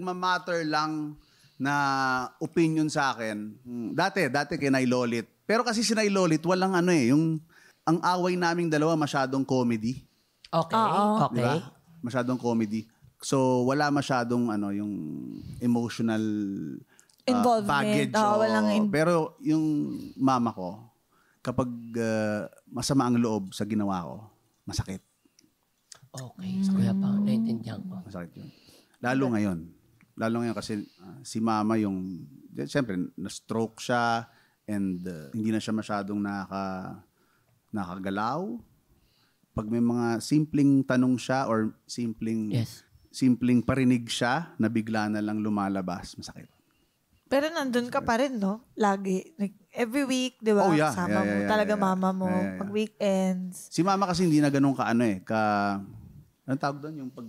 nagmamatter lang na opinion sa akin, dati kay Nay Lolit. Pero kasi si Nay Lolit, walang ang away naming dalawa masyadong comedy. Okay. Okay. Diba? Masyadong comedy. So, wala masyadong yung emotional involvement. baggage. Pero yung mama ko, kapag masama ang loob sa ginawa ko, masakit. Okay. So, kaya pa, naiintindihan ko. Masakit yun. Lalo ngayon kasi si mama siyempre, na-stroke siya and hindi na siya masyadong nakagalaw. Pag may mga simpleng tanong siya or simpleng parinig siya na bigla na lang lumalabas, masakit. Pero nandun ka pa rin, no? Lagi. Like, every week, di ba? Oh, yeah. Kasama mo. Talaga mama mo. Pag weekends. Si mama kasi hindi na ganun anong tawag doon? Yung pag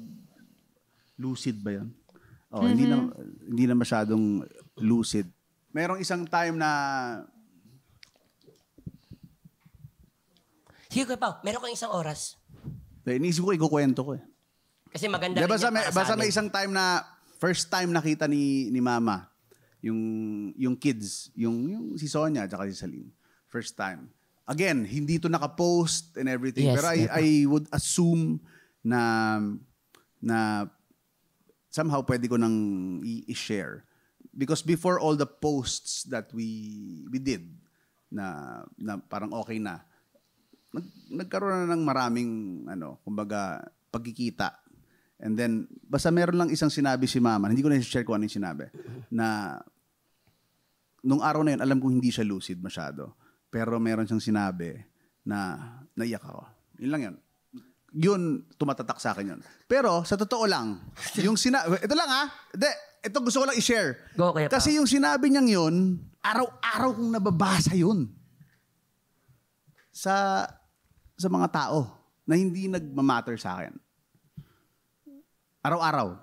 lucid ba yun? Oh, hindi na masyadong lucid. Merong isang time na sige, Kuya Pao, meron kang isang oras. Iniisip ko, ikukwento ko eh. Kasi maganda rin Basta may isang time na, first time nakita ni mama, yung kids, yung si Sonia at si Saline. First time. Again, hindi to naka-post and everything. Yes, pero I would assume na somehow pwede ko nang i-share. Because before all the posts that we did, na parang okay na, nagkaroon na ng maraming kumbaga pagkikita. And then basta meron lang isang sinabi si mama, hindi ko na i-share kung ano yung sinabi, na nung araw na yun alam ko hindi siya lucid masyado, pero meron siyang sinabi na naiyak ako. Yun lang yun. Yun tumatatak sa akin yun. Pero sa totoo lang, yung ito lang ito gusto ko lang i-share. Go, Kuya Pao. Kasi yung sinabi niyang yun, araw-araw kong nababasa yun. Sa mga tao na hindi nagmamatter sa akin. Araw-araw.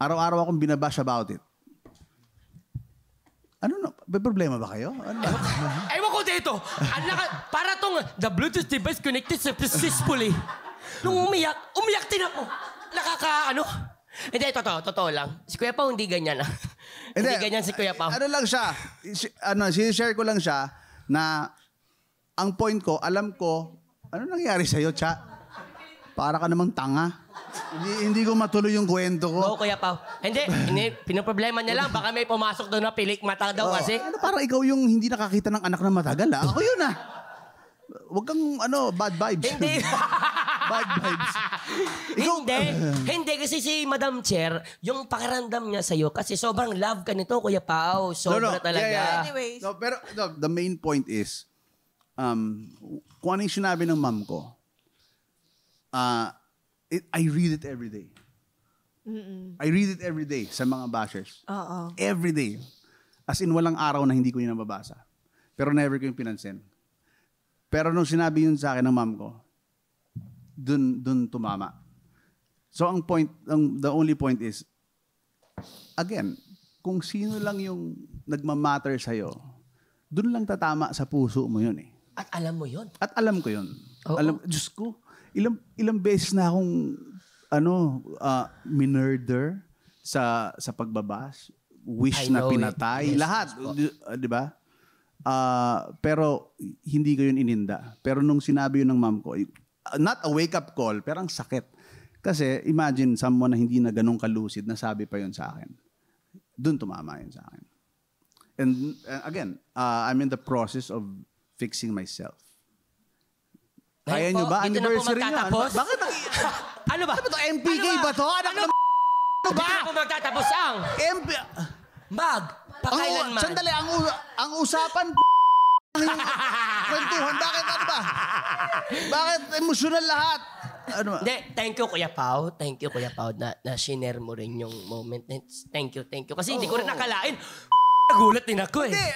Araw-araw akong binabash about it. May problema ba kayo? Ewan ko dito. Para tong the Bluetooth device connected successfully. Nung umiyak din ako. Hindi, totoo lang. Si Kuya Pao hindi ganyan. Hindi ganyan si Kuya Pao. Ano lang siya, sinishare ko lang siya na ang point ko, alam ko, ano nangyari sa'yo, Cha? Para ka namang tanga. Hindi ko matuloy yung kwento ko. Oo, Kuya Pao. Hindi, pinoproblema niya lang. Baka may pumasok doon na pilik mata daw kasi. Parang ikaw yung hindi nakakita ng anak na matagal, ha? Ako yun, ha? Huwag kang, bad vibes. Hindi. Bad vibes. Ikaw, Hindi kasi si Madam Chair, yung pakiramdam niya sa'yo, kasi sobrang love ka nito, Kuya Pao. Sobra talaga. Yeah. Anyways. Pero the main point is, kung ano yung sinabi ng mom ko, I read it every day. I read it every day sa mga bashers. Oo. Every day. As in, walang araw na hindi ko yung nababasa. Pero never ko yung pinansin. Pero nung sinabi yun sa akin ng mom ko, dun tumama. So the only point is, again, kung sino lang yung nagmamatter sa'yo, dun lang tatama sa puso mo yun eh. At alam mo yun. At alam ko yun. Oo. Diyos ko, ilang beses na akong minurder sa pagbabash, wish na pinatay, yes, lahat, di ba? Pero hindi ko yun ininda. Pero nung sinabi yun ng mom ko, not a wake-up call, pero ang sakit. Kasi imagine someone na hindi na ganun kalucid na sabi pa yun sa akin. Doon tumama yun sa akin. And again, I'm in the process of fixing myself. Kaya nyo ba? Anniversary nyo? Bakit? Ano ba? Ano ba ito? MPK ba ito? Ano ba? Hindi na po magtatapos ang pakailanman. Sandali, ang usapan yung kwentuhan. Bakit ano ba? Bakit emosyonal lahat? Ano ba? Hindi, thank you Kuya Pao. Thank you Kuya Pao na share mo rin yung moment. Thank you. Kasi hindi ko rin nakalain. Nagulat din ako eh. Hindi,